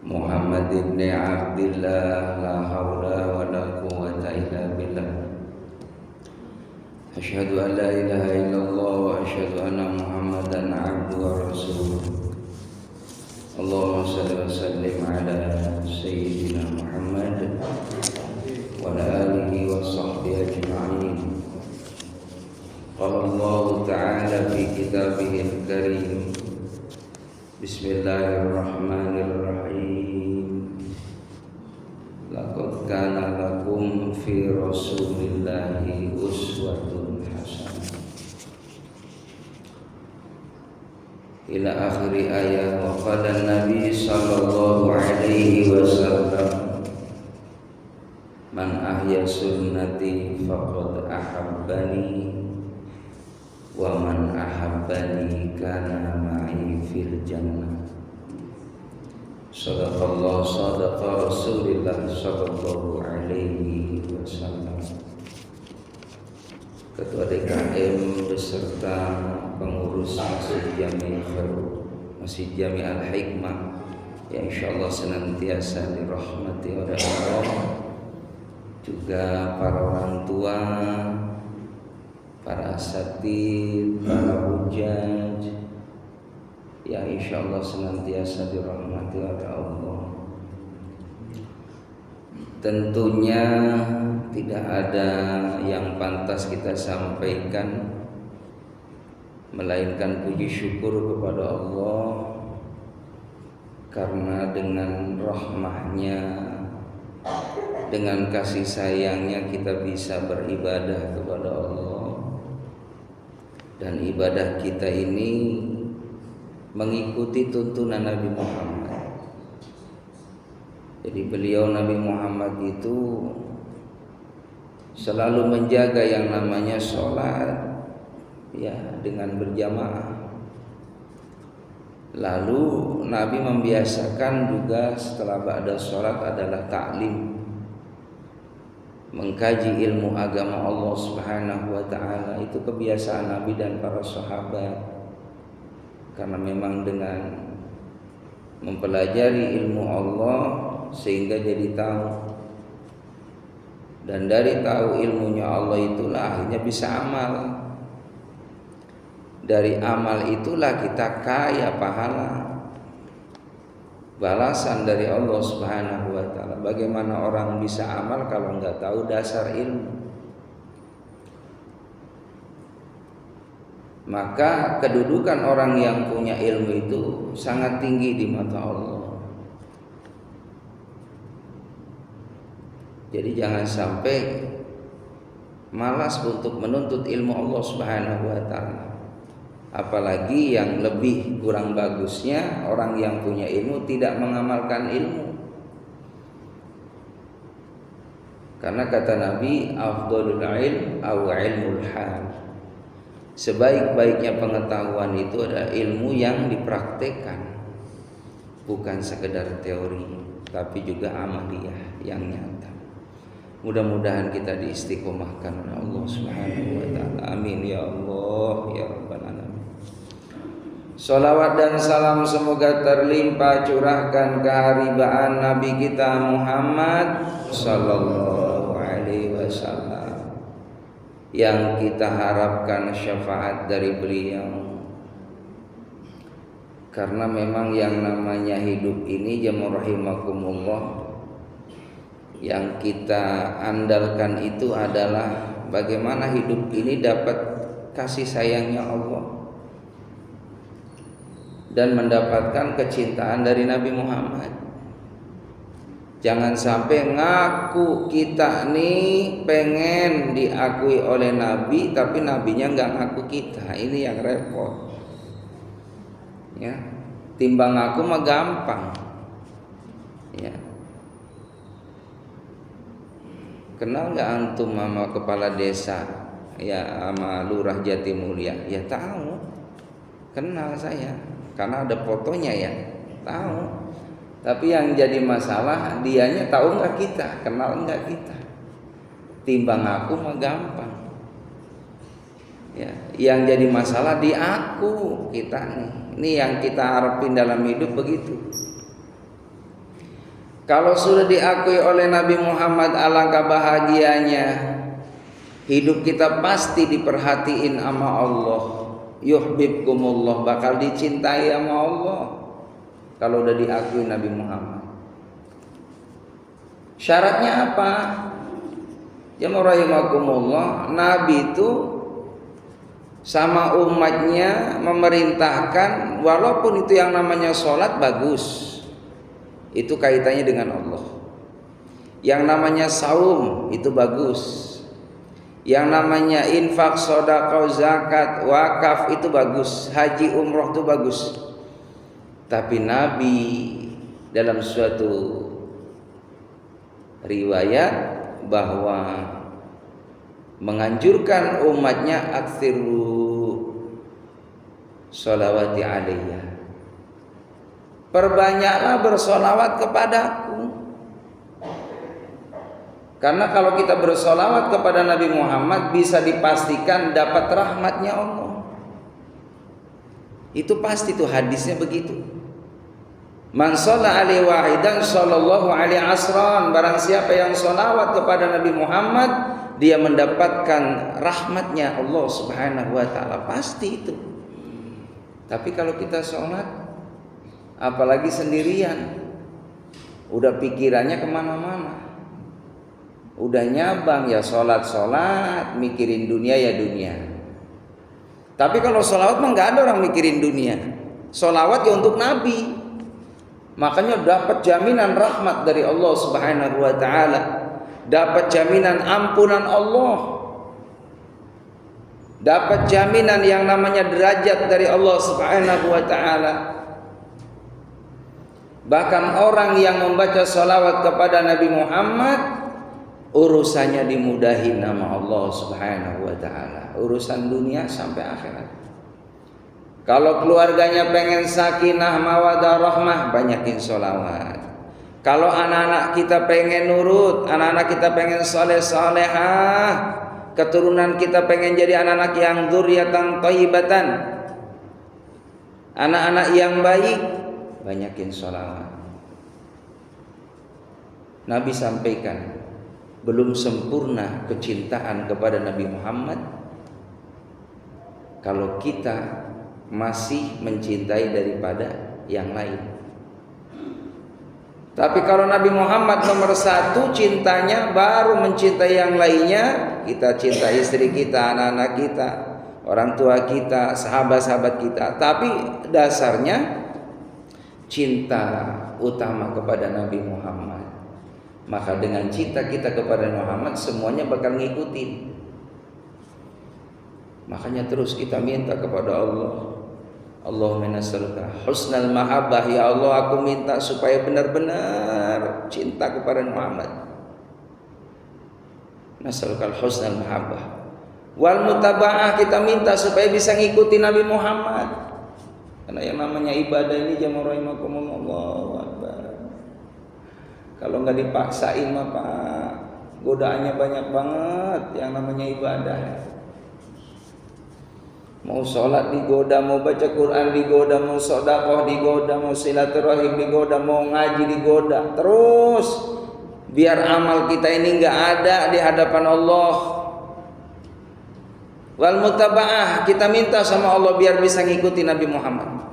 Muhammad ibn Abdillah la hawla wa la quwwata illa billah. Asyhadu an la ilaha illallah wa asyhadu anna Muhammadan abduhu wa rasuluh. Allahumma shalli wa sallim ala sayyidina Muhammad wa ala alihi wa sahbihi ajma'in. Qala Allah ta'ala fi kitabihil karim. Bismillahirrahmanirrahim. Laqad kana lakum fi Rasulillahi uswatun hasanah. Ila akhir ayat. Wa qala Nabi sallallahu alaihi wasallam, man ahya sunnati faqad ahabbani wa man ahabbani kana ma'i fil jannah. Sadaqallah sadaqa Rasulillah sallallahu alaihi wasallam. Ketua DKM beserta pengurus Masjid Jami Al-Hikmah yang insyaallah senantiasa dirahmati oleh Allah, juga para orang tua, para asatidz, para hujaj yang insyaallah senantiasa dirahmati oleh Allah. Tentunya tidak ada yang pantas kita sampaikan melainkan puji syukur kepada Allah, karena dengan rahmahnya, dengan kasih sayangnya kita bisa beribadah kepada Allah. Dan ibadah kita ini mengikuti tuntunan Nabi Muhammad. Jadi beliau Nabi Muhammad itu selalu menjaga yang namanya sholat ya dengan berjamaah. Lalu Nabi membiasakan juga setelah ba'da sholat adalah ta'lim, mengkaji ilmu agama Allah Subhanahu wa ta'ala. Itu kebiasaan Nabi dan para sahabat, karena memang dengan mempelajari ilmu Allah sehingga jadi tahu, dan dari tahu ilmunya Allah itulah akhirnya bisa amal. Dari amal itulah kita kaya pahala, balasan dari Allah Subhanahu wa ta'ala. Bagaimana orang bisa amal kalau enggak tahu dasar ilmu? Maka kedudukan orang yang punya ilmu itu sangat tinggi di mata Allah. Jadi jangan sampai malas untuk menuntut ilmu Allah Subhanahu wa ta'ala. Apalagi yang lebih kurang bagusnya orang yang punya ilmu tidak mengamalkan ilmu. Karena kata Nabi, afdhalul ilm aw ilmul hal. Sebaik-baiknya pengetahuan itu adalah ilmu yang dipraktekkan, bukan sekedar teori, tapi juga amaliyah yang nyata. Mudah-mudahan kita diistiqomahkan oleh Allah Subhanahu wa ta'ala. Amin ya Allah ya rabbal alamin. Salawat dan salam semoga terlimpah curahkan keharibaan Nabi kita Muhammad sallallahu alaihi wasallam, yang kita harapkan syafaat dari beliau. Karena memang yang namanya hidup ini jemaah rahimakumullah, yang kita andalkan itu adalah bagaimana hidup ini dapat kasih sayangnya Allah dan mendapatkan kecintaan dari Nabi Muhammad. Jangan sampai ngaku kita nih pengen diakui oleh Nabi, tapi Nabinya nggak ngaku kita. Ini yang repot. Ya, timbang ngaku mah gampang. Ya. Kenal nggak antum sama kepala desa, ya sama lurah Jatimulya? Ya tahu, kenal saya, karena ada fotonya ya, tahu. Tapi yang jadi masalah dianya tahu nggak kita, kenal nggak kita. Timbang aku mah gampang. Ya, yang jadi masalah di aku kita nih. Ini yang kita harapin dalam hidup begitu. Kalau sudah diakui oleh Nabi Muhammad, alangkah bahagianya. Hidup kita pasti diperhatiin sama Allah. Yuhibbukumullah, bakal dicintai sama Allah kalau udah diakui Nabi Muhammad. Syaratnya apa? Jamaah rahimakumullah, Nabi itu sama umatnya memerintahkan, walaupun itu yang namanya sholat bagus, itu kaitannya dengan Allah. Yang namanya saum itu bagus. Yang namanya infak, sedekah, zakat, wakaf itu bagus. Haji, umroh itu bagus. Tapi Nabi dalam suatu riwayat bahwa menganjurkan umatnya aktsiru sholawati alaiya, perbanyaklah bersolawat kepadaku. Karena kalau kita bersolawat kepada Nabi Muhammad, bisa dipastikan dapat rahmatnya Allah. Itu pasti tuh hadisnya begitu. Man shalla alaihi wahidan sallallahu alaihi asran. Barang siapa yang solawat kepada Nabi Muhammad, dia mendapatkan rahmatnya Allah subhanahu wa ta'ala. Pasti itu. Tapi kalau kita sholat, apalagi sendirian, udah pikirannya kemana-mana, udah nyabang ya sholat, mikirin dunia ya dunia. Tapi kalau sholawat mah nggak ada orang mikirin dunia. Sholawat ya untuk Nabi. Makanya dapat jaminan rahmat dari Allah subhanahu wa ta'ala, dapat jaminan ampunan Allah, dapat jaminan yang namanya derajat dari Allah subhanahu wa ta'ala. Bahkan orang yang membaca sholawat kepada Nabi Muhammad, urusannya dimudahin nama Allah subhanahu wa ta'ala, urusan dunia sampai akhirat. Kalau keluarganya pengen sakinah, mawadah, rahmah, banyakin sholawat. Kalau anak-anak kita pengen nurut, anak-anak kita pengen soleh solehah, keturunan kita pengen jadi anak-anak yang dzurriatan thayyibatan, anak-anak yang baik, banyakin sholawat. Nabi sampaikan, belum sempurna kecintaan kepada Nabi Muhammad kalau kita masih mencintai daripada yang lain. Tapi kalau Nabi Muhammad nomor satu cintanya, baru mencintai yang lainnya. Kita cinta istri kita, anak-anak kita, orang tua kita, sahabat-sahabat kita. Tapi dasarnya cinta utama kepada Nabi Muhammad. Maka dengan cinta kita kepada Muhammad, semuanya bakal ngikutin. Makanya terus kita minta kepada Allah, Allahumma nas'aluka husnal mahabbah. Ya Allah, aku minta supaya benar-benar cinta kepada Muhammad. Nas'aluka husnal mahabbah. Wal mutaba'ah, kita minta supaya bisa ngikuti Nabi Muhammad. Karena yang namanya ibadah ini, jamaah rahimakumullah, kalau nggak dipaksain mah Pak, godaannya banyak banget yang namanya ibadah. Mau sholat digoda, mau baca Quran digoda, mau sedekah digoda, mau silaturahim digoda, mau ngaji digoda. Terus biar amal kita ini nggak ada di hadapan Allah. Wal mutaba'ah, kita minta sama Allah biar bisa ngikuti Nabi Muhammad.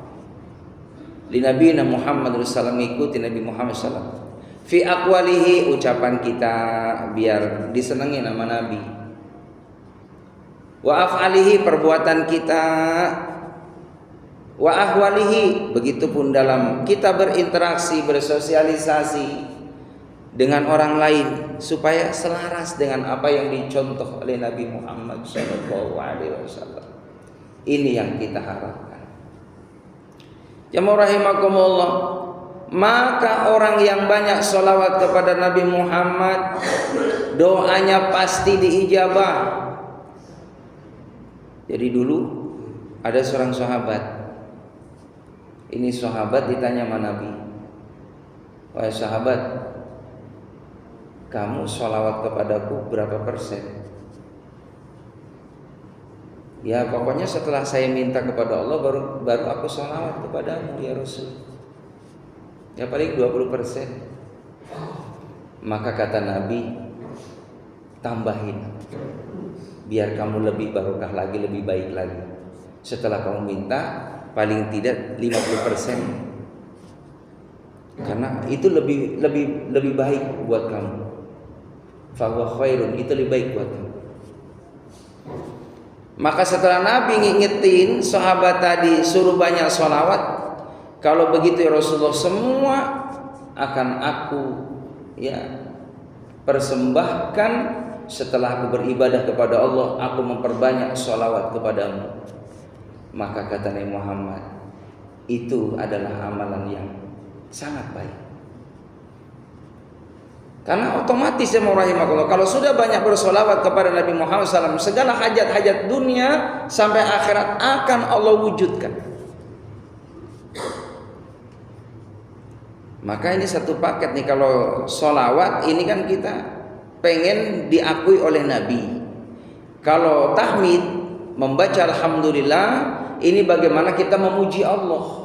Li nabiyina Muhammad sallallahu ngikuti Nabi Muhammad sallallahu. Fi aqwalihi, ucapan kita biar disenangi nama Nabi. Wa af'alihi, perbuatan kita. Wa ahwalihi, begitupun dalam kita berinteraksi, bersosialisasi dengan orang lain, supaya selaras dengan apa yang dicontoh oleh Nabi Muhammad SAW. Ini yang kita harapkan. Jamaah rahimakumullah, maka orang yang banyak sholawat kepada Nabi Muhammad, doanya pasti diijabah. Jadi dulu ada seorang sahabat. Ini sahabat ditanya sama Nabi, wahai sahabat, kamu sholawat kepadaku berapa persen? Ya pokoknya setelah saya minta kepada Allah, baru aku sholawat kepadamu ya Rasul. Ya paling 20%. Maka kata Nabi, tambahin, biar kamu lebih barokah lagi, lebih baik lagi. Setelah kamu minta, paling tidak 50%. Karena itu lebih baik buat kamu. Fa huwa khairun, itu lebih baik buat kamu. Maka setelah Nabi ngingetin sahabat tadi suruh banyak sholawat, kalau begitu ya Rasulullah, semua akan aku persembahkan setelah aku beribadah kepada Allah, aku memperbanyak sholawat kepadamu. Maka kata Nabi Muhammad, itu adalah amalan yang sangat baik. Karena otomatis ya rahimakumullah, kalau sudah banyak bersolawat kepada Nabi Muhammad SAW, segala hajat-hajat dunia sampai akhirat akan Allah wujudkan. Maka ini satu paket nih, kalau solawat ini kan kita pengen diakui oleh Nabi. Kalau tahmid, membaca alhamdulillah, ini bagaimana kita memuji Allah.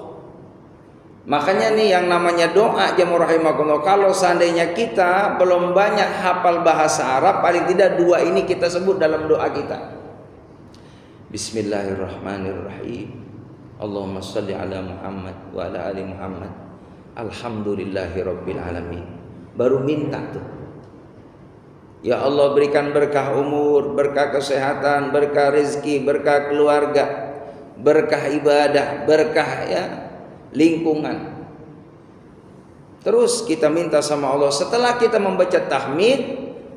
Makanya nih yang namanya doa jamaah rahimakumullah, kalau seandainya kita belum banyak hafal bahasa Arab, paling tidak dua ini kita sebut dalam doa kita. Bismillahirrahmanirrahim. Allahumma shalli ala Muhammad wa ala ali Muhammad. Alhamdulillahirabbil alamin. Baru minta tuh. Ya Allah, berikan berkah umur, berkah kesehatan, berkah rezeki, berkah keluarga, berkah ibadah, berkah lingkungan. Terus kita minta sama Allah. Setelah kita membaca tahmid,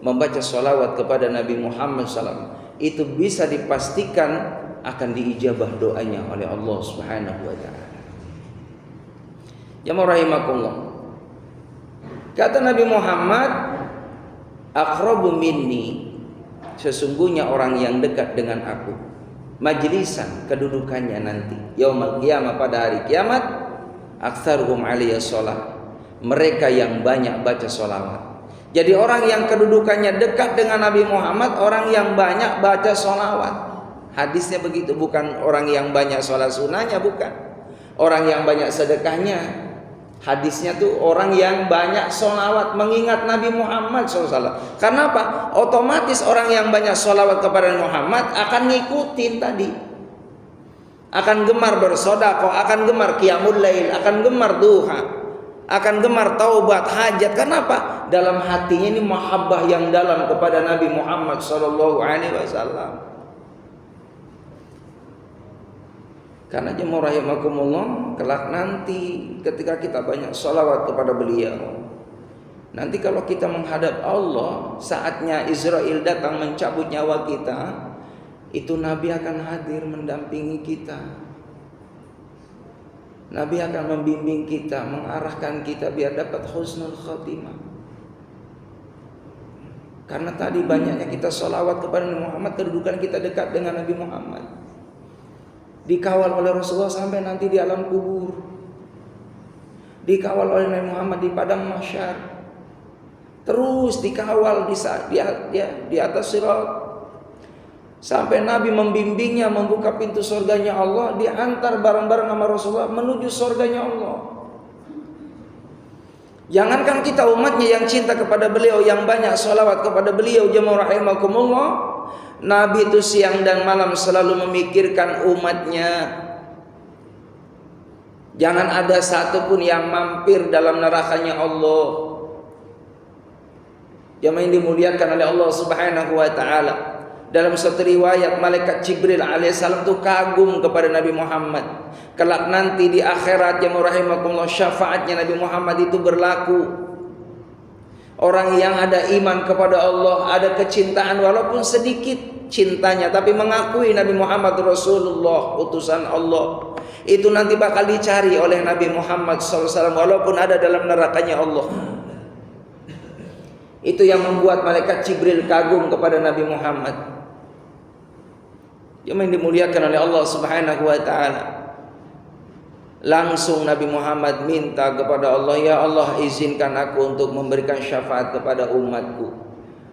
membaca sholawat kepada Nabi Muhammad SAW, itu bisa dipastikan akan diijabah doanya oleh Allah Subhanahu wa ta'ala. Ya rahimakumullah. Kata Nabi Muhammad, aqrabu minni, sesungguhnya orang yang dekat dengan aku, majlisan, kedudukannya nanti yaumul qiyamah, pada hari kiamat, aktsaruhum alaiya sholat, mereka yang banyak baca sholawat. Jadi orang yang kedudukannya dekat dengan Nabi Muhammad, orang yang banyak baca sholawat. Hadisnya begitu, bukan orang yang banyak sholat sunnahnya, bukan. Orang yang banyak sedekahnya. Hadisnya tuh orang yang banyak sholawat, mengingat Nabi Muhammad SAW. Karena apa? Otomatis orang yang banyak sholawat kepada Muhammad akan ngikutin tadi, akan gemar bersedekah, akan gemar qiyamul lail, akan gemar duha, akan gemar taubat hajat. Kenapa? Dalam hatinya ini mahabbah yang dalam kepada Nabi Muhammad SAW. Karena jemaah rahimakumullah, kelak nanti ketika kita banyak sholawat kepada beliau, nanti kalau kita menghadap Allah, saatnya Israel datang mencabut nyawa kita, itu Nabi akan hadir mendampingi kita. Nabi akan membimbing kita, mengarahkan kita biar dapat husnul khatimah. Karena tadi banyaknya kita sholawat kepada Nabi Muhammad, kedudukan kita dekat dengan Nabi Muhammad, dikawal oleh Rasulullah sampai nanti di alam kubur, dikawal oleh Nabi Muhammad di padang mahsyar, terus dikawal di atas sirat, sampai Nabi membimbingnya membuka pintu surganya Allah, diantar bareng-bareng sama Rasulullah menuju surganya Allah. Jangankan kita umatnya yang cinta kepada beliau, yang banyak sholawat kepada beliau, jemaah rahimakumullah, Nabi itu siang dan malam selalu memikirkan umatnya. Jangan ada satupun yang mampir dalam nerakanya Allah. Yang dimuliakan oleh Allah Subhanahu wa ta'ala. Dalam satu riwayat, malaikat Jibril alaihissalam itu kagum kepada Nabi Muhammad. Kelak nanti di akhirat, ya rahimakumullah, syafaatnya Nabi Muhammad itu berlaku. Orang yang ada iman kepada Allah, ada kecintaan walaupun sedikit cintanya, tapi mengakui Nabi Muhammad Rasulullah, utusan Allah, itu nanti bakal dicari oleh Nabi Muhammad SAW walaupun ada dalam nerakanya Allah. Itu yang membuat malaikat Jibril kagum kepada Nabi Muhammad. Yang dimuliakan oleh Allah Subhanahu wa ta'ala. Langsung Nabi Muhammad minta kepada Allah, ya Allah, izinkan aku untuk memberikan syafaat kepada umatku.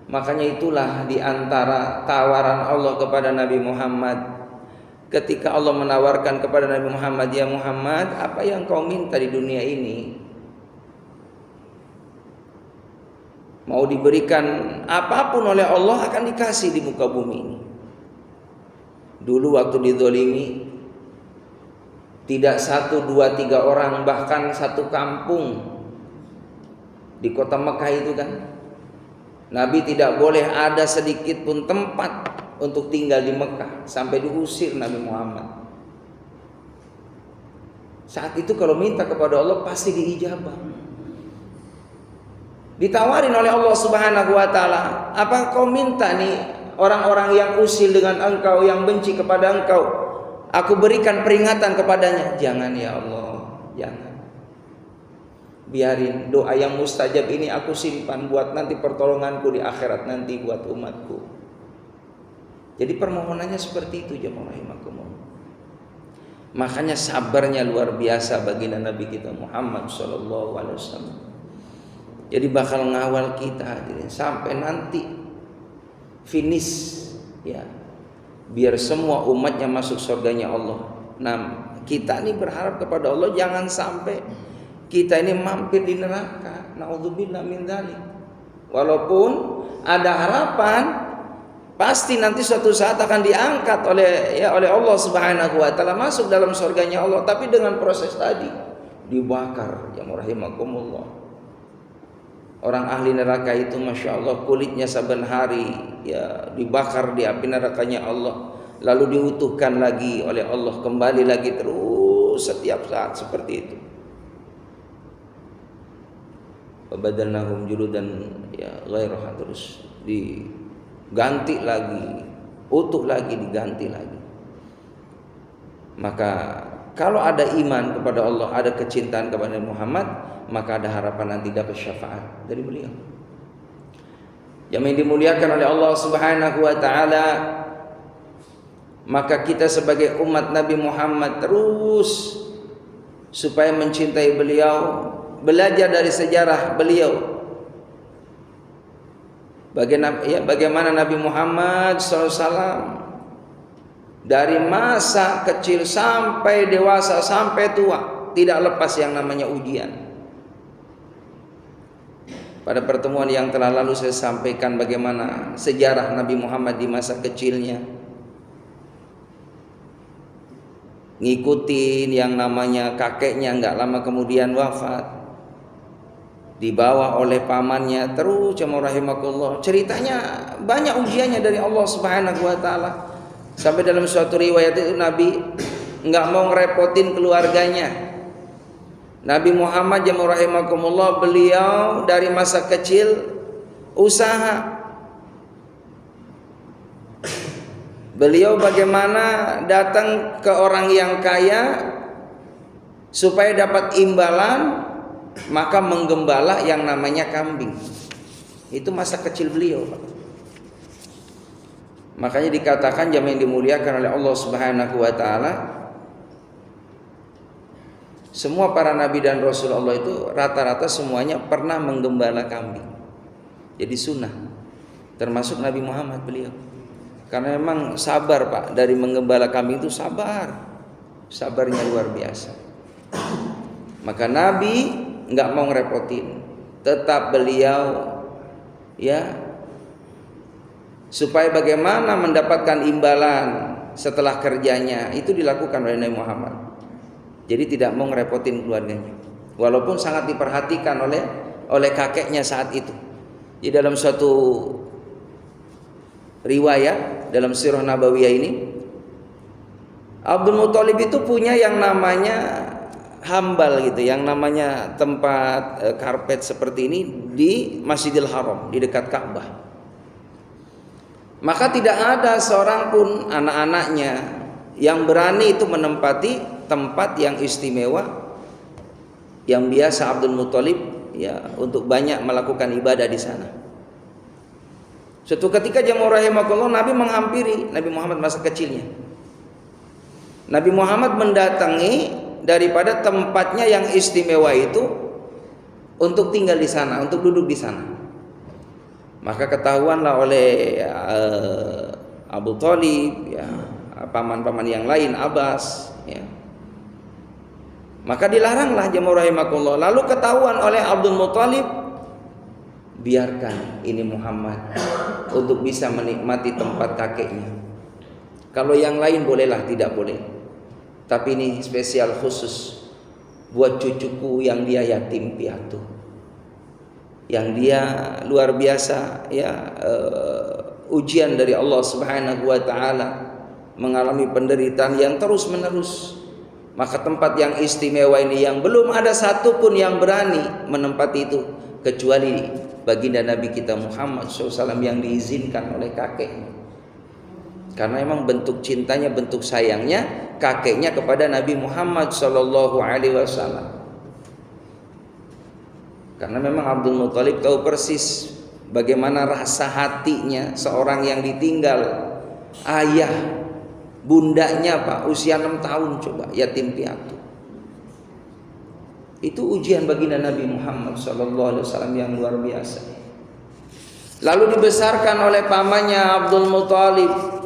Makanya itulah diantara tawaran Allah kepada Nabi Muhammad. Ketika Allah menawarkan kepada Nabi Muhammad, ya Muhammad, apa yang kau minta di dunia ini? Mau diberikan apapun oleh Allah akan dikasih di muka bumi ini. Dulu waktu dizalimi, tidak 1, 2, 3 orang, bahkan satu kampung di kota Mekah itu kan, Nabi tidak boleh ada sedikit pun tempat untuk tinggal di Mekah sampai diusir Nabi Muhammad. Saat itu kalau minta kepada Allah pasti diijabah. Ditawarin oleh Allah Subhanahu wa taala, apa kau minta nih orang-orang yang usil dengan engkau, yang benci kepada engkau, aku berikan peringatan kepadanya? Jangan ya Allah, jangan. Biarin doa yang mustajab ini aku simpan buat nanti pertolonganku di akhirat nanti buat umatku. Jadi permohonannya seperti itu, jemaah rahimakumullah. Makanya sabarnya luar biasa baginda Nabi kita Muhammad sallallahu alaihi wasallam. Jadi bakal ngawal kita hadirin sampai nanti finish ya. Biar semua umatnya masuk surganya Allah. Nah, kita ini berharap kepada Allah jangan sampai kita ini mampir di neraka. Nauzubillah min dzalik. Walaupun ada harapan pasti nanti suatu saat akan diangkat oleh Allah Subhanahu wa taala masuk dalam surganya Allah, tapi dengan proses tadi dibakar, ya rahimakumullah. Orang ahli neraka itu Masya Allah kulitnya saban hari ya dibakar di api nerakanya Allah, lalu diutuhkan lagi oleh Allah, kembali lagi terus setiap saat seperti itu. Badalnahum juludan ya ghairaha, terus diganti lagi, utuh lagi, diganti lagi. Maka kalau ada iman kepada Allah, ada kecintaan kepada Muhammad, maka ada harapan nanti dapat syafaat dari beliau. Yang dimuliakan oleh Allah Subhanahu wa taala, maka kita sebagai umat Nabi Muhammad terus supaya mencintai beliau, belajar dari sejarah beliau. Bagaimana Nabi Muhammad SAW dari masa kecil sampai dewasa sampai tua tidak lepas yang namanya ujian. Pada pertemuan yang telah lalu saya sampaikan bagaimana sejarah Nabi Muhammad di masa kecilnya, ngikutin yang namanya kakeknya, nggak lama kemudian wafat, dibawa oleh pamannya terus, jemaah rahimakumullah. Ceritanya banyak ujiannya dari Allah Subhanahu wa taala. Sampai dalam suatu riwayat itu Nabi nggak mau ngerepotin keluarganya. Nabi Muhammad jemaah rahimakumullah, beliau dari masa kecil usaha. Beliau bagaimana datang ke orang yang kaya supaya dapat imbalan, maka menggembala yang namanya kambing. Itu masa kecil beliau. Makanya dikatakan jemaah yang dimuliakan oleh Allah Subhanahu wa taala, semua para nabi dan rasul Allah itu rata-rata semuanya pernah menggembala kambing. Jadi sunnah. Termasuk Nabi Muhammad beliau. Karena memang sabar Pak, dari menggembala kambing itu sabar. Sabarnya luar biasa. Maka Nabi enggak mau ngerepotin. Tetap beliau ya, supaya bagaimana mendapatkan imbalan setelah kerjanya itu dilakukan oleh Nabi Muhammad. Jadi tidak mau ngerepotin keluarganya, walaupun sangat diperhatikan oleh kakeknya saat itu. Di dalam suatu riwayat dalam sirah nabawiyah ini, Abdul Muthalib itu punya yang namanya hambal gitu, yang namanya tempat karpet seperti ini di Masjidil Haram di dekat Ka'bah. Maka tidak ada seorang pun anak-anaknya yang berani itu menempati tempat yang istimewa yang biasa Abdul Muthalib ya untuk banyak melakukan ibadah di sana. Suatu ketika jemaah rahimakumullah, Nabi menghampiri Nabi Muhammad masa kecilnya. Nabi Muhammad mendatangi daripada tempatnya yang istimewa itu untuk tinggal di sana, untuk duduk di sana. Maka ketahuanlah oleh Abu Thalib ya, paman-paman yang lain, Abbas ya. Maka dilaranglah jemaah rahimakumullah. Lalu ketahuan oleh Abdul Muthalib biarkan ini Muhammad untuk bisa menikmati tempat kakeknya. Kalau yang lain bolehlah, tidak boleh. Tapi ini spesial khusus buat cucuku yang dia yatim piatu, yang dia luar biasa ya, ujian dari Allah Subhanahu wa taala, mengalami penderitaan yang terus menerus. Maka tempat yang istimewa ini yang belum ada satupun yang berani menempati itu kecuali baginda Nabi kita Muhammad SAW yang diizinkan oleh kakeknya. Karena memang bentuk cintanya, bentuk sayangnya kakeknya kepada Nabi Muhammad SAW. Karena memang Abdul Muthalib tahu persis bagaimana rasa hatinya seorang yang ditinggal ayah, bundanya Pak, usia 6 tahun, coba, yatim piatu. Itu ujian baginda Nabi Muhammad SAW yang luar biasa. Lalu dibesarkan oleh pamannya Abdul Muthalib.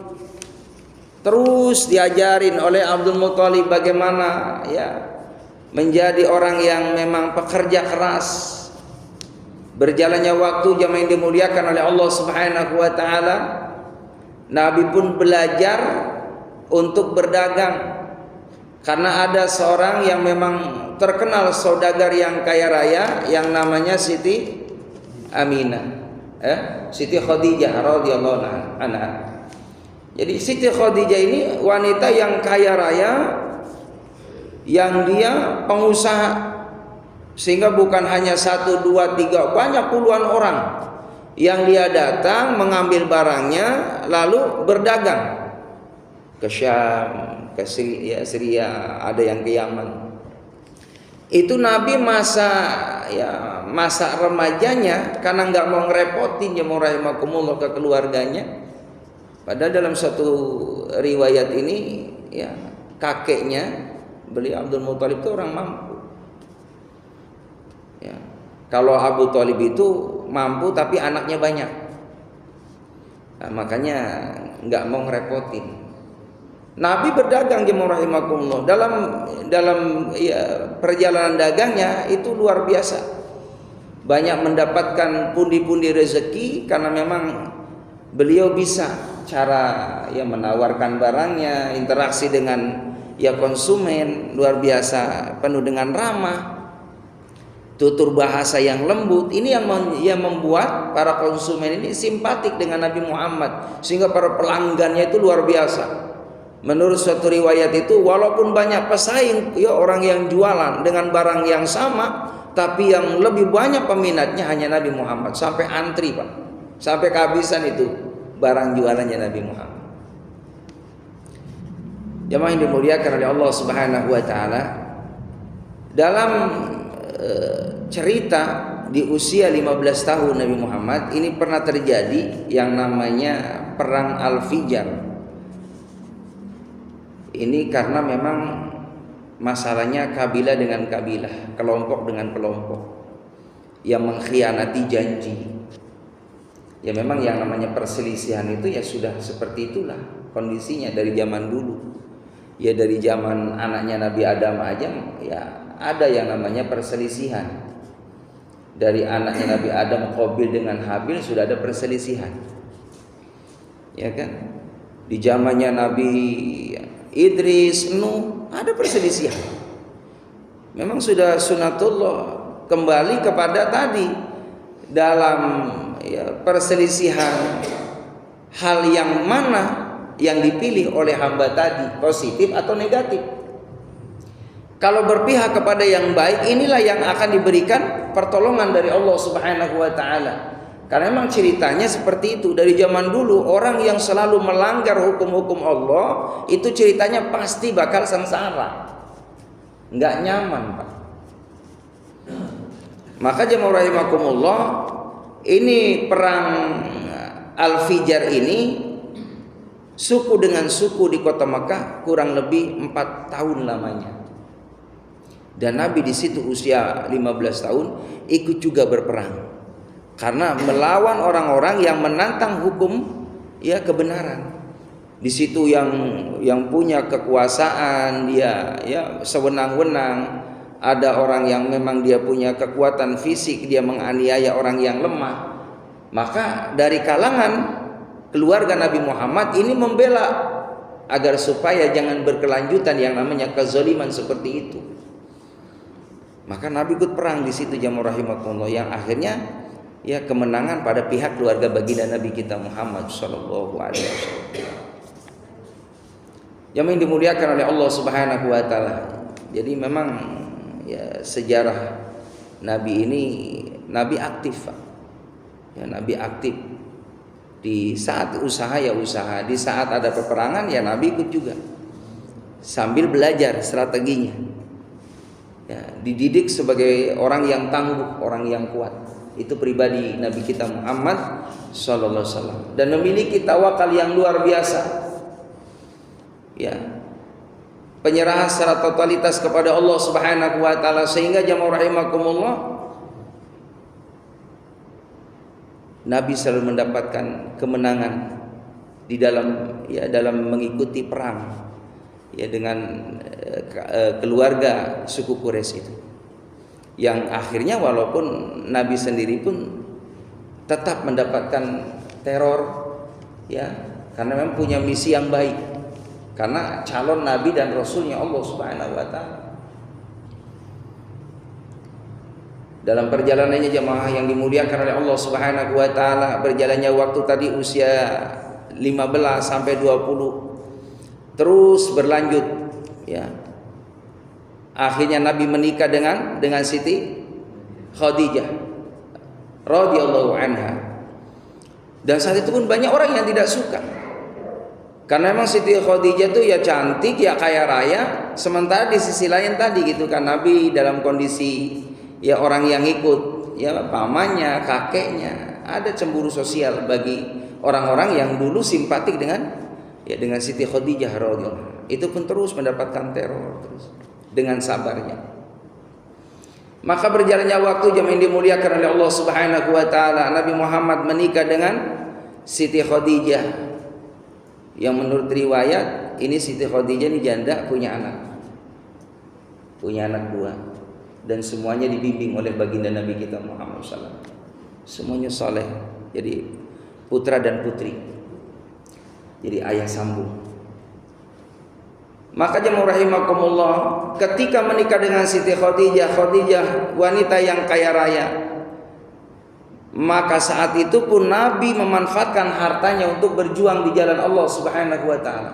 Terus diajarin oleh Abdul Muthalib bagaimana ya menjadi orang yang memang pekerja keras. Berjalannya waktu, zaman yang dimuliakan oleh Allah Subhanahu wa taala, Nabi pun belajar untuk berdagang. Karena ada seorang yang memang terkenal saudagar yang kaya raya yang namanya Siti Aminah, Siti Khadijah radhiyallahu anha. Jadi Siti Khadijah ini wanita yang kaya raya, yang dia pengusaha, sehingga bukan hanya 1, 2, 3, banyak puluhan orang yang dia datang mengambil barangnya lalu berdagang ke Syam, ke Syria, ada yang ke Yaman. Itu Nabi masa remajanya, karena nggak mau ngerepotin, ya mau rahimakumullah, ke keluarganya. Padahal dalam satu riwayat ini ya kakeknya beliau Abdul Muthalib itu orang mampu. Ya. Kalau Abu Thalib itu mampu tapi anaknya banyak. Nah, makanya nggak mau ngerepotin. Nabi berdagang jemaah rahimakumullah. Dalam ya, perjalanan dagangnya itu luar biasa. Banyak mendapatkan pundi-pundi rezeki karena memang beliau bisa cara ya menawarkan barangnya, interaksi dengan ya konsumen luar biasa, penuh dengan ramah, tutur bahasa yang lembut. Ini yang membuat para konsumen ini simpatik dengan Nabi Muhammad, sehingga para pelanggannya itu luar biasa. Menurut suatu riwayat itu, walaupun banyak pesaing ya orang yang jualan dengan barang yang sama, tapi yang lebih banyak peminatnya hanya Nabi Muhammad, sampai antri Pak, sampai kehabisan itu barang jualannya Nabi Muhammad. Jemaah yang dimuliakan oleh Allah Subhanahu wa taala, dalam cerita di usia 15 tahun Nabi Muhammad ini pernah terjadi yang namanya perang Al-Fijar. Ini karena memang masalahnya kabilah dengan kabilah, kelompok dengan kelompok yang mengkhianati janji. Ya memang yang namanya perselisihan itu ya sudah seperti itulah kondisinya dari zaman dulu. Ya dari zaman anaknya Nabi Adam aja ya ada yang namanya perselisihan. Dari anaknya Nabi Adam, Qabil dengan Habil, sudah ada perselisihan. Ya kan? Di zamannya Nabi Idris, Nuh, ada perselisihan. Memang sudah sunatullah kembali kepada tadi dalam ya, perselisihan hal yang mana yang dipilih oleh hamba tadi, positif atau negatif. Kalau berpihak kepada yang baik, inilah yang akan diberikan pertolongan dari Allah Subhanahu wa taala. Karena memang ceritanya seperti itu. Dari zaman dulu orang yang selalu melanggar hukum-hukum Allah itu ceritanya pasti bakal sengsara, nggak nyaman Pak. Maka jemaah rahimakumullah, ini perang Al-Fijar ini suku dengan suku di kota Makkah kurang lebih 4 tahun lamanya. Dan Nabi di situ usia 15 tahun ikut juga berperang. Karena melawan orang-orang yang menantang hukum ya kebenaran. Di situ yang punya kekuasaan dia ya sewenang-wenang ada orang yang memang dia punya kekuatan fisik, dia menganiaya orang yang lemah, maka dari kalangan keluarga Nabi Muhammad ini membela agar supaya jangan berkelanjutan yang namanya kezaliman seperti itu. Maka Nabi ikut perang di situ jamaah rahimakumullah, yang akhirnya ya kemenangan pada pihak keluarga baginda Nabi kita Muhammad sallallahu alaihi wasallam. Yang dimuliakan oleh Allah Subhanahu wa taala. Jadi memang ya sejarah Nabi ini Nabi aktif, Pak. Ya, Nabi aktif. Di saat usaha ya usaha, di saat ada peperangan ya Nabi ikut juga. Sambil belajar strateginya. Ya, dididik sebagai orang yang tangguh, orang yang kuat. Itu pribadi Nabi kita Muhammad sallallahu alaihi wasallam, dan memiliki tawakal yang luar biasa. Ya, penyerahan secara totalitas kepada Allah Subhanahu wa taala, sehingga jamaah rahimakumullah Nabi selalu mendapatkan kemenangan di dalam mengikuti perang ya dengan keluarga suku Quraisy itu. Yang akhirnya walaupun Nabi sendiri pun tetap mendapatkan teror ya, karena memang punya misi yang baik. Karena calon nabi dan rasulnya Allah Subhanahu wa taala. Dalam perjalanannya jemaah yang dimuliakan oleh Allah Subhanahu wa taala, berjalannya waktu tadi usia 15 sampai 20 terus berlanjut ya. Akhirnya Nabi menikah dengan Siti Khadijah radhiyallahu anha. Dan saat itu pun banyak orang yang tidak suka. Karena memang Siti Khadijah itu ya cantik, ya kaya raya. Sementara di sisi lain tadi gitu kan, Nabi dalam kondisi ya orang yang ikut, ya pamannya, kakeknya, ada cemburu sosial bagi orang-orang yang dulu simpatik dengan Siti Khadijah radhiyallahu. Itu pun terus mendapatkan teror terus dengan sabarnya. Maka berjalannya waktu yang dimuliakan oleh Allah Subhanahu wa taala, Nabi Muhammad menikah dengan Siti Khadijah. Yang menurut riwayat ini Siti Khadijah ini janda, punya anak dua, dan semuanya dibimbing oleh baginda Nabi kita Muhammad SAW. Semuanya soleh, jadi putra dan putri, jadi ayah sambung. Maka jemaah rahimakumullah, ketika menikah dengan Siti Khadijah wanita yang kaya raya, maka saat itu pun Nabi memanfaatkan hartanya untuk berjuang di jalan Allah Subhanahu wa taala.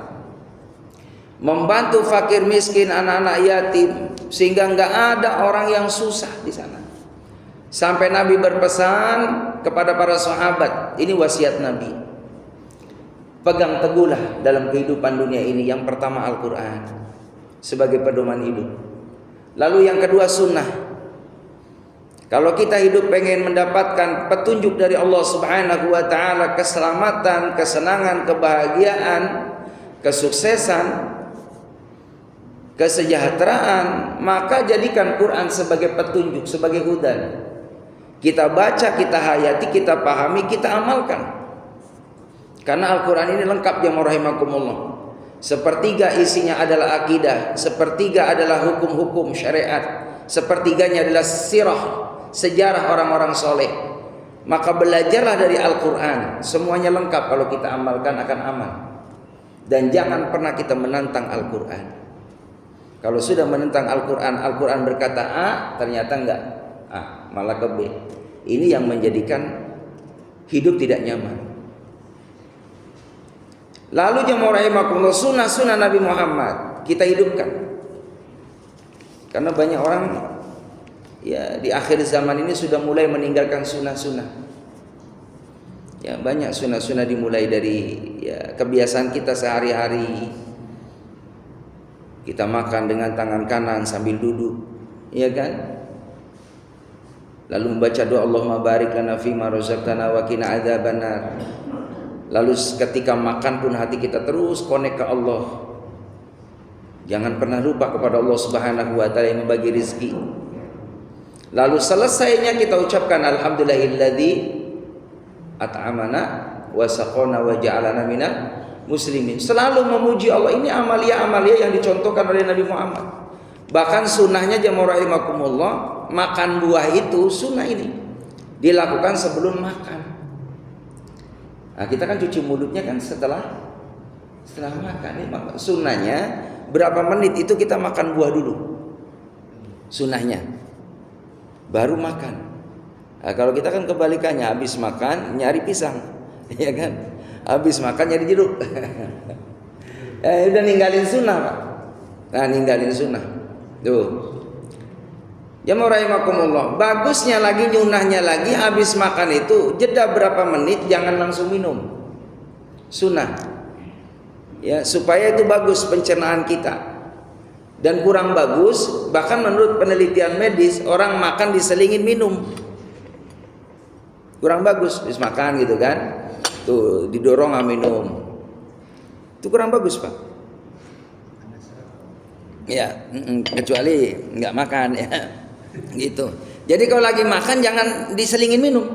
Membantu fakir miskin, anak-anak yatim, sehingga enggak ada orang yang susah di sana. Sampai Nabi berpesan kepada para sahabat, ini wasiat Nabi. Pegang teguhlah dalam kehidupan dunia ini, yang pertama Al-Qur'an sebagai pedoman hidup. Lalu yang kedua sunnah. Kalau kita hidup pengen mendapatkan petunjuk dari Allah Subhanahu wa taala, keselamatan, kesenangan, kebahagiaan, kesuksesan, kesejahteraan, maka jadikan Quran sebagai petunjuk, sebagai hudan. Kita baca, kita hayati, kita pahami, kita amalkan. Karena Al-Quran ini lengkap jamaah rahimakumullah. Sepertiga isinya adalah akidah, sepertiga adalah hukum-hukum syariat, sepertiganya adalah sirah, sejarah orang-orang soleh. Maka belajarlah dari Al-Quran, semuanya lengkap. Kalau kita amalkan akan aman. Dan jangan pernah kita menantang Al-Quran. Kalau sudah menentang Al-Quran, Al-Quran berkata A, ternyata enggak A, malah ke B. Ini yang menjadikan hidup tidak nyaman. Lalu jemaah rahimakumullah, sunnah-sunnah Nabi Muhammad kita hidupkan. Karena banyak orang ya di akhir zaman ini sudah mulai meninggalkan sunnah-sunnah. Ya, banyak sunnah-sunnah dimulai dari ya kebiasaan kita sehari-hari. Kita makan dengan tangan kanan sambil duduk, ya kan? Lalu membaca doa Allahumma barik lana fima razaqtana wa qina adzabannar. Lalu ketika makan pun hati kita terus connect ke Allah. Jangan pernah lupa kepada Allah Subhanahu wa taala yang membagi rezeki. Lalu selesainya kita ucapkan alhamdulillahilladzi at'amana wa saqana wa ja'alana minal muslimin. Selalu memuji Allah. Ini amalia-amalia yang dicontohkan oleh Nabi Muhammad. Bahkan sunnahnya jamaah rahimakumullah, makan buah itu sunnah ini dilakukan sebelum makan. Nah, kita kan cuci mulutnya kan setelah makan. Ini sunnahnya berapa menit itu kita makan buah dulu. Sunnahnya baru makan. Nah, kalau kita kan kebalikannya, habis makan nyari pisang, ya kan? Habis makan nyari jeruk. Udah ninggalin sunnah, Pak. Nah, ninggalin sunnah. Tuh. Jamaah rahimakumullah, bagusnya lagi, nyunahnya lagi, habis makan itu jeda berapa menit, jangan langsung minum. Sunnah. Ya, supaya itu bagus pencernaan kita. Dan kurang bagus, bahkan menurut penelitian medis, orang makan diselingin minum. Kurang bagus, habis makan gitu kan. Tuh, didorong minum. Itu kurang bagus, Pak. Ya, kecuali nggak makan ya, gitu. Jadi kalau lagi makan jangan diselingin minum,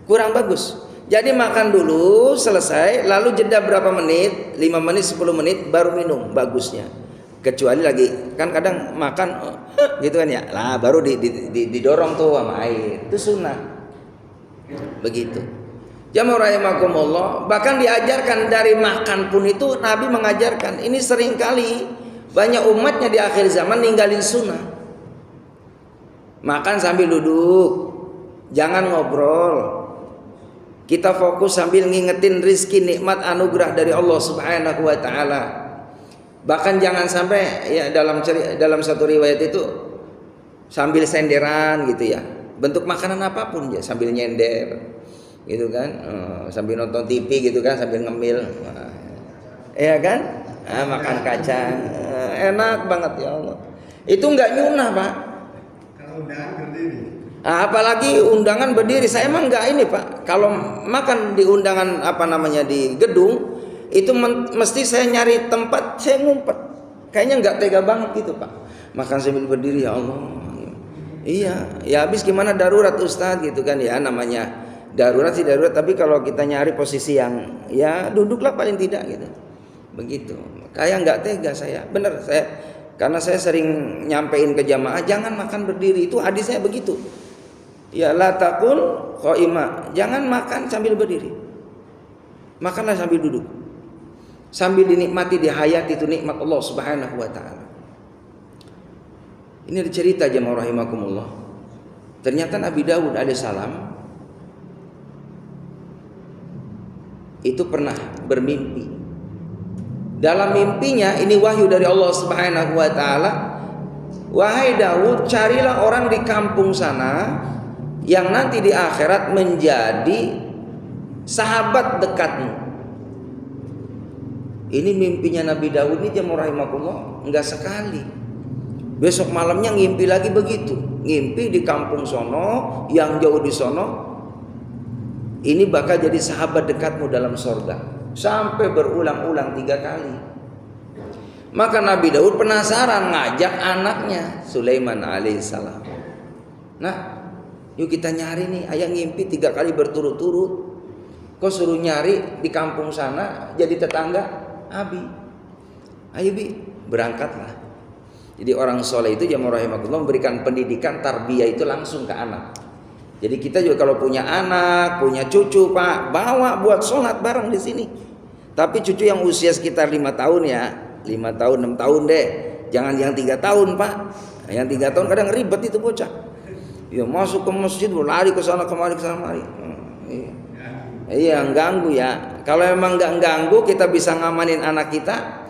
kurang bagus. Jadi makan dulu selesai, lalu jeda berapa menit, 5 menit, 10 menit baru minum, bagusnya. Kecuali lagi kan kadang makan gitu kan ya, lah baru didorong tuh sama air, itu sunnah. Begitu. Jamaah rahimakumullah, bahkan diajarkan dari makan pun itu Nabi mengajarkan. Ini sering kali banyak umatnya di akhir zaman ninggalin sunnah. Makan sambil duduk, jangan ngobrol. Kita fokus sambil ngingetin rizki, nikmat, anugerah dari Allah Subhanahu wa taala. Bahkan jangan sampai ya dalam satu riwayat itu sambil senderan gitu ya. Bentuk makanan apapun ya, sambil nyender gitu kan, sambil nonton TV gitu kan, sambil ngemil, ya kan, makan kacang, enak banget ya Allah. Itu nggak nyunah, Pak. Kalau undangan berdiri. Apalagi undangan berdiri, saya emang nggak ini, Pak. Kalau makan di undangan di gedung, itu mesti saya nyari tempat, saya ngumpet. Kayaknya nggak tega banget gitu, Pak. Makan sambil berdiri, ya Allah. Iya, ya habis gimana darurat Ustadz gitu kan ya, namanya darurat sih darurat, tapi kalau kita nyari posisi yang ya duduklah paling tidak gitu. Begitu. Kayak nggak tega saya. Bener karena saya sering nyampein ke jamaah jangan makan berdiri, itu hadisnya begitu. Ya la taqul qaima, jangan makan sambil berdiri. Makanlah sambil duduk. Sambil dinikmati, dihayati itu nikmat Allah Subhanahu wa taala. Ini ada cerita jamaah rahimakumullah. Ternyata Nabi Daud alaihissalam itu pernah bermimpi. Dalam mimpinya ini wahyu dari Allah Subhanahu wa taala. Wahai Daud, carilah orang di kampung sana yang nanti di akhirat menjadi sahabat dekatmu. Ini mimpinya Nabi Daud ini jamaah rahimakumullah, enggak sekali. Besok malamnya ngimpi lagi begitu. Ngimpi di kampung sono, yang jauh di sono, ini bakal jadi sahabat dekatmu dalam sorga. Sampai berulang-ulang 3 kali. Maka Nabi Daud penasaran, ngajak anaknya Sulaiman alaihissalam. Nah, yuk kita nyari nih, ayah ngimpi 3 kali berturut-turut. Kau suruh nyari di kampung sana jadi tetangga Abi. Ayo Bi, berangkatlah. Jadi orang soleh itu jamaah rahimakumullah memberikan pendidikan tarbiyah itu langsung ke anak. Jadi kita juga kalau punya anak, punya cucu, Pak, bawa buat sholat bareng di sini. Tapi cucu yang usia sekitar 5 tahun ya, 5 tahun, 6 tahun deh. Jangan yang 3 tahun, Pak. Yang 3 tahun kadang ribet itu bocah. Ya masuk ke masjid, lari ke sana kemari. Iya, ganggu ya. Kalau emang nggak ganggu, kita bisa ngamanin anak kita.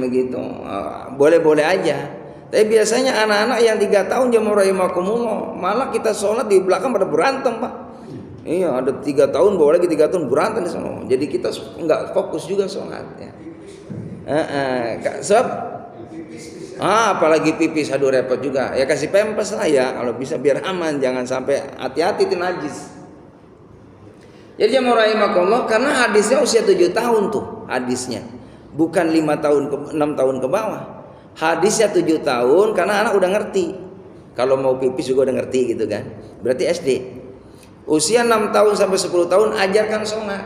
Begitu. Boleh-boleh aja. Tapi biasanya anak-anak yang 3 tahun jamaah rahimakumullah, malah kita sholat di belakang pada berantem, Pak. Iya, ada 3 tahun bawa lagi 3 tahun berantem di sana. Jadi kita nggak fokus juga sholat ya. Sebab apalagi pipis, aduh repot juga. Ya kasih pempes lah ya, kalau bisa biar aman, jangan sampai hati-hati itu najis. Jadi jamaah rahimakumullah, karena hadisnya usia 7 tahun tuh hadisnya. Bukan 5 tahun 6 tahun ke bawah. Hadisnya 7 tahun karena anak udah ngerti. Kalau mau pipis juga udah ngerti gitu kan. Berarti SD. Usia 6 tahun sampai 10 tahun ajarkan sholat.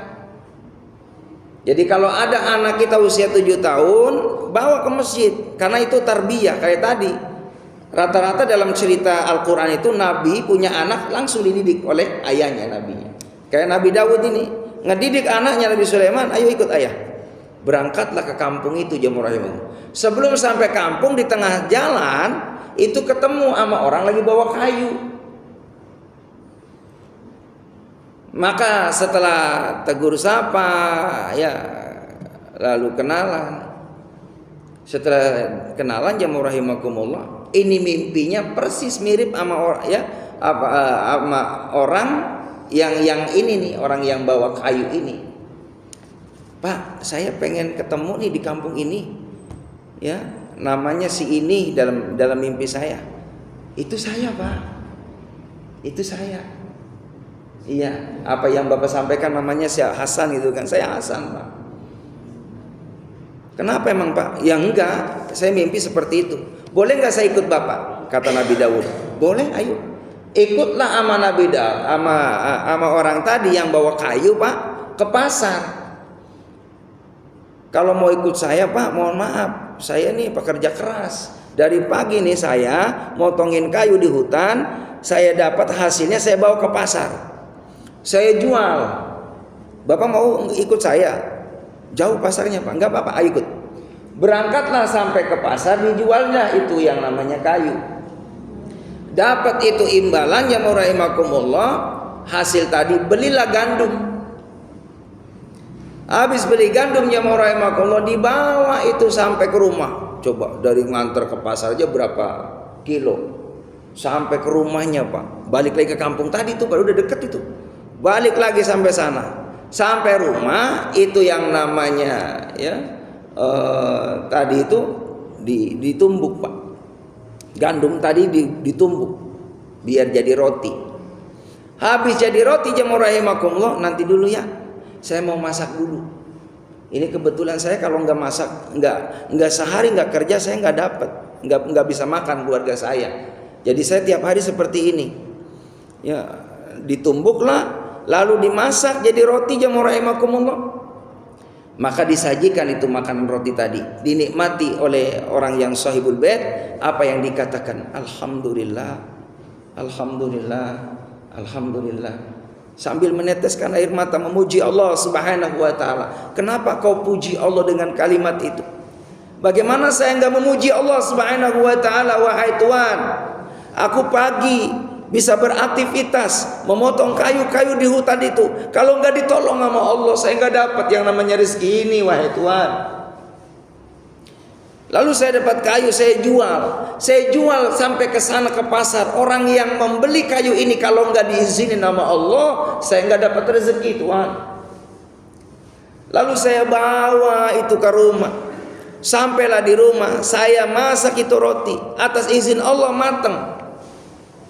Jadi kalau ada anak kita usia 7 tahun, bawa ke masjid, karena itu tarbiyah kayak tadi. Rata-rata dalam cerita Al-Quran itu Nabi punya anak langsung dididik oleh ayahnya, nabinya. Kayak Nabi Daud ini ngedidik anaknya Nabi Sulaiman, ayo ikut ayah. Berangkatlah ke kampung itu Jamur Rahimahullah. Sebelum sampai kampung, di tengah jalan itu ketemu sama orang lagi bawa kayu. Maka setelah tegur sapa, ya lalu kenalan. Setelah kenalan Jamur Rahimakumullah, ini mimpinya persis mirip sama orang, ya, sama orang yang ini nih, orang yang bawa kayu ini. Pak, saya pengen ketemu nih di kampung ini, ya, namanya si ini dalam mimpi saya. Itu saya, Pak. Itu saya. Iya, apa yang Bapak sampaikan namanya si Hasan gitu kan. Saya Hasan, Pak. Kenapa emang, Pak? Ya enggak, saya mimpi seperti itu. Boleh enggak saya ikut Bapak? Kata Nabi Daud. Boleh, ayo. Ikutlah sama Nabi Daud, sama orang tadi yang bawa kayu, Pak, ke pasar. Kalau mau ikut saya, Pak, mohon maaf, saya nih pekerja keras. Dari pagi nih saya motongin kayu di hutan, saya dapat hasilnya saya bawa ke pasar. Saya jual. Bapak mau ikut saya? Jauh pasarnya, Pak. Enggak apa-apa, ayo ikut. Berangkatlah sampai ke pasar, dijualnya itu yang namanya kayu. Dapat itu imbalan yang rahimakumullah, hasil tadi belilah gandum. Habis beli gandum yang rahimakumullah, dibawa itu sampai ke rumah. Coba dari nganter ke pasar aja berapa kilo. Sampai ke rumahnya, Pak. Balik lagi ke kampung tadi tuh, baru udah deket itu. Balik lagi sampai sana, sampai rumah itu yang namanya, ya, tadi itu ditumbuk, Pak. Gandum tadi ditumbuk biar jadi roti. Habis jadi roti Jamur Rahimakumullah, nanti dulu ya, saya mau masak dulu. Ini kebetulan saya kalau nggak masak, nggak sehari nggak kerja, saya nggak dapat, nggak bisa makan keluarga saya. Jadi saya tiap hari seperti ini, ya, ditumbuklah. Lalu dimasak jadi roti Jamur Rahimakumullah. Maka disajikan itu makanan roti tadi, dinikmati oleh orang yang sahibul bait. Apa yang dikatakan? Alhamdulillah, alhamdulillah, alhamdulillah. Sambil meneteskan air mata memuji Allah Subhanahu wa taala. Kenapa kau puji Allah dengan kalimat itu? Bagaimana saya enggak memuji Allah Subhanahu wa taala, wahai Tuhan? Aku pagi bisa beraktivitas memotong kayu-kayu di hutan itu. Kalau enggak ditolong sama Allah, saya enggak dapat yang namanya rezeki ini, wahai Tuhan. Lalu saya dapat kayu, saya jual sampai ke sana ke pasar. Orang yang membeli kayu ini kalau enggak diizinin sama Allah, saya enggak dapat rezeki, Tuhan. Lalu saya bawa itu ke rumah. Sampailah di rumah, saya masak itu roti atas izin Allah matang.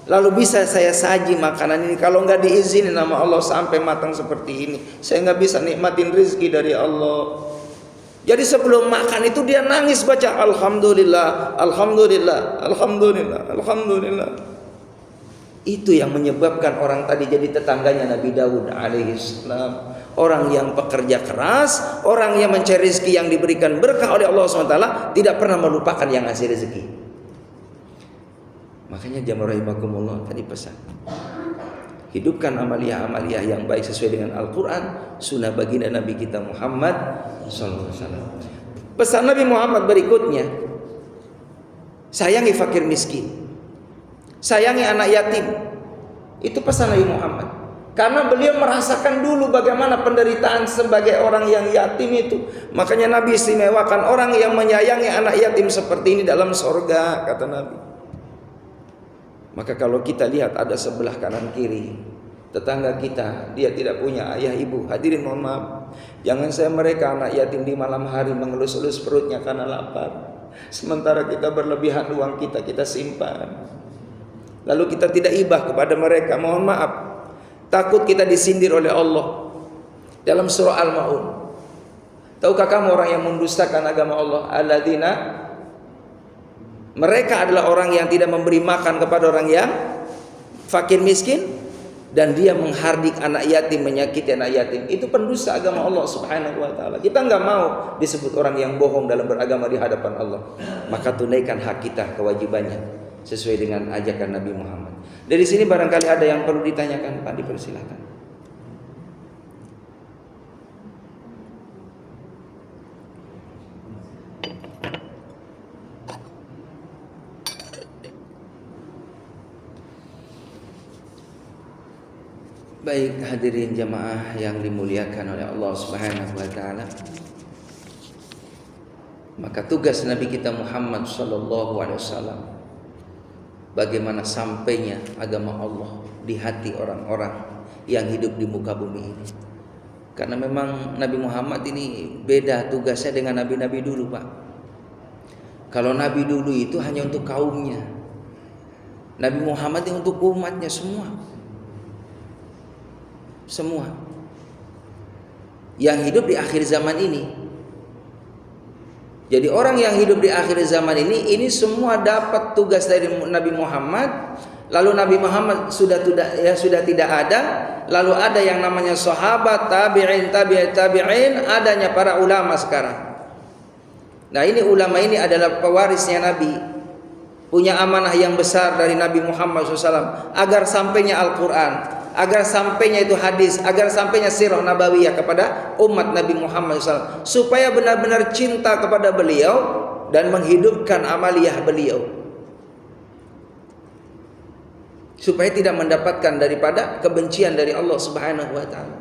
Lalu bisa saya saji makanan ini. Kalau nggak diizinin sama Allah sampai matang seperti ini, saya nggak bisa nikmatin rezeki dari Allah. Jadi sebelum makan itu dia nangis baca Alhamdulillah, Alhamdulillah, Alhamdulillah, Alhamdulillah. Itu yang menyebabkan orang tadi jadi tetangganya Nabi Daud alaihissalam. Orang yang pekerja keras, orang yang mencari rezeki yang diberikan berkah oleh Allah SWT, tidak pernah melupakan yang ngasih rezeki. Makanya Jamur Rahimakumullah tadi pesan, hidupkan amalia-amalia yang baik sesuai dengan Al-Quran, sunnah baginda Nabi kita Muhammad SAW. Pesan Nabi Muhammad berikutnya, sayangi fakir miskin, sayangi anak yatim. Itu pesan Nabi Muhammad. Karena beliau merasakan dulu bagaimana penderitaan sebagai orang yang yatim itu. Makanya Nabi istimewakan orang yang menyayangi anak yatim seperti ini dalam sorga, kata Nabi. Maka kalau kita lihat ada sebelah kanan kiri tetangga kita, dia tidak punya ayah ibu, hadirin mohon maaf, jangan saya mereka anak yatim di malam hari mengelus-elus perutnya karena lapar, sementara kita berlebihan uang kita simpan, lalu kita tidak ibah kepada mereka. Mohon maaf, takut kita disindir oleh Allah. Dalam surah Al-Maun, tahukah kamu orang yang mendustakan agama Allah? Alladzina, mereka adalah orang yang tidak memberi makan kepada orang yang fakir miskin dan dia menghardik anak yatim, menyakiti anak yatim, itu pendusta agama Allah Subhanahu wa taala. Kita nggak mau disebut orang yang bohong dalam beragama di hadapan Allah. Maka tunaikan hak kita, kewajibannya sesuai dengan ajakan Nabi Muhammad. Dari sini barangkali ada yang perlu ditanyakan, Pak, dipersilakan. Baik, hadirin jamaah yang dimuliakan oleh Allah Subhanahu wa taala. Maka tugas Nabi kita Muhammad sallallahu alaihi wasallam bagaimana sampainya agama Allah di hati orang-orang yang hidup di muka bumi ini. Karena memang Nabi Muhammad ini beda tugasnya dengan nabi-nabi dulu, Pak. Kalau nabi dulu itu hanya untuk kaumnya. Nabi Muhammad ini untuk umatnya semua. Semua yang hidup di akhir zaman ini. Jadi orang yang hidup di akhir zaman ini semua dapat tugas dari Nabi Muhammad. Lalu Nabi Muhammad sudah tidak ada. Lalu ada yang namanya sahabat, tabi'in, tabi'in, adanya para ulama sekarang. Nah, ini ulama ini adalah pewarisnya Nabi, punya amanah yang besar dari Nabi Muhammad SAW agar sampainya Al-Quran, agar sampainya itu hadis, agar sampainya sirah nabawiyah kepada umat Nabi Muhammad SAW, supaya benar-benar cinta kepada beliau dan menghidupkan amaliyah beliau, supaya tidak mendapatkan daripada kebencian dari Allah Subhanahu wa taala.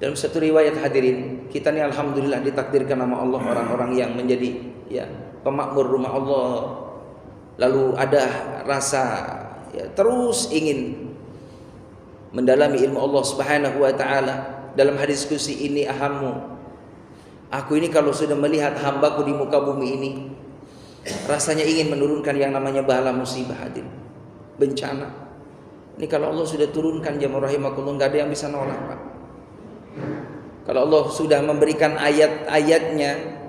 Dalam satu riwayat, hadirin, kita ini alhamdulillah ditakdirkan sama Allah orang-orang yang menjadi pemakmur rumah Allah. Lalu ada rasa terus ingin mendalami ilmu Allah Subhanahu wa taala. Dalam hadis qudsi, ini ahammu, aku ini kalau sudah melihat hambaku di muka bumi ini, rasanya ingin menurunkan yang namanya bala musibah, hadirin, bencana. Ini kalau Allah sudah turunkan, jamaah rahimakumullah, nggak ada yang bisa nolak, Pak. Kalau Allah sudah memberikan ayat-ayatnya,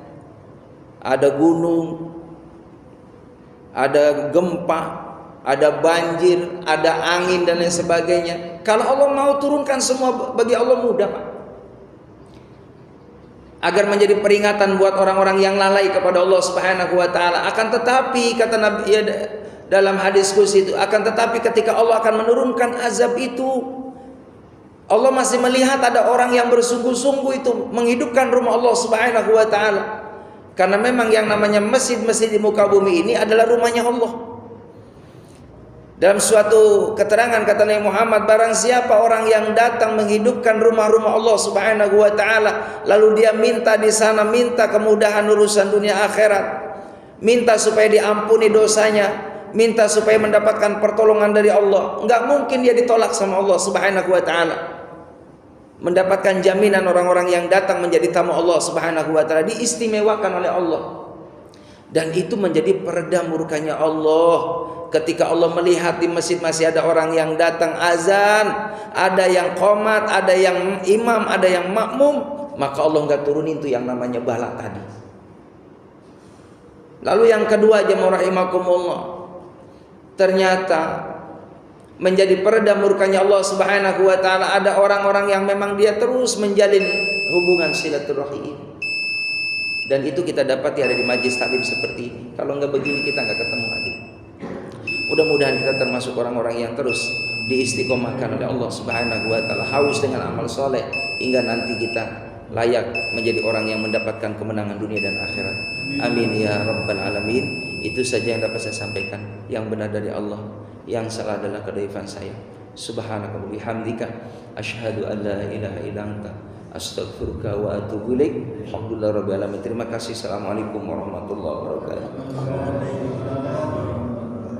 ada gunung, ada gempa, ada banjir, ada angin dan lain sebagainya. Kalau Allah mau turunkan semua, bagi Allah mudah, Pak. Agar menjadi peringatan buat orang-orang yang lalai kepada Allah Subhanahu wa taala. Akan tetapi kata Nabi dalam hadis qudsi itu, akan tetapi ketika Allah akan menurunkan azab itu, Allah masih melihat ada orang yang bersungguh-sungguh itu menghidupkan rumah Allah Subhanahu wa taala. Karena memang yang namanya masjid-masjid di muka bumi ini adalah rumahnya Allah. Dalam suatu keterangan kata Nabi Muhammad, barang siapa orang yang datang menghidupkan rumah-rumah Allah Subhanahu wa taala, lalu dia minta di sana, minta kemudahan urusan dunia akhirat, minta supaya diampuni dosanya, minta supaya mendapatkan pertolongan dari Allah, enggak mungkin dia ditolak sama Allah Subhanahu wa taala. Mendapatkan jaminan orang-orang yang datang menjadi tamu Allah Subhanahu wa taala diistimewakan oleh Allah. Dan itu menjadi peredam murkanya Allah. Ketika Allah melihat di masjid masih ada orang yang datang azan, ada yang qomat, ada yang imam, ada yang makmum, maka Allah enggak turunin itu yang namanya bala tadi. Lalu yang kedua, jemaah rahimakumullah, ternyata menjadi peredam murkanya Allah Subhanahu wa taala ada orang-orang yang memang dia terus menjalin hubungan silaturahim. Dan itu kita dapati ada di majlis taklim seperti ini. Kalau enggak begini kita enggak ketemu lagi. Mudah-mudahan kita termasuk orang-orang yang terus diistiqomahkan oleh Allah Subhanahu wa taala, haus dengan amal soleh hingga nanti kita layak menjadi orang yang mendapatkan kemenangan dunia dan akhirat. Amin ya rabbal alamin. Itu saja yang dapat saya sampaikan. Yang benar dari Allah, yang salah adalah kedaifan saya. Subhanaka wa bihamdika asyhadu an la ilaha illa anta astaghfiruka wa atubu ilaik. Alhamdulillah rabbil alamin. Terima kasih. Assalamualaikum warahmatullahi wabarakatuh.